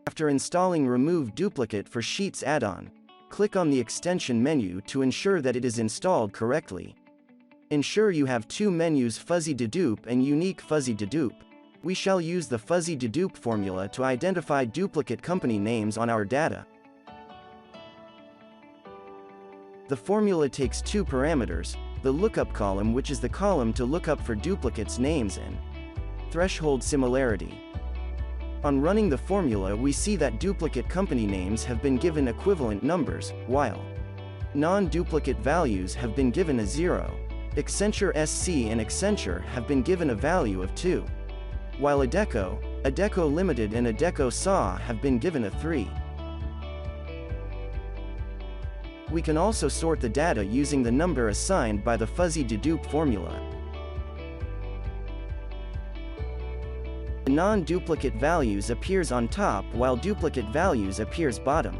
After installing Remove Duplicate for Sheets add-on, click on the extension menu to ensure that it is installed correctly. Ensure you have two menus, Fuzzy Dedupe and Unique Fuzzy Dedupe. We shall use the Fuzzy Dedupe formula to identify duplicate company names on our data. The formula takes two parameters, the lookup column, which is the column to look up for duplicates names, and threshold similarity. On running the formula, we see that duplicate company names have been given equivalent numbers, while non-duplicate values have been given a 0. Accenture SC and Accenture have been given a value of 2. While Adecco Limited and Adecco SA have been given a 3. We can also sort the data using the number assigned by the Fuzzy Dedupe formula. The non-duplicate values appears on top while duplicate values appears bottom.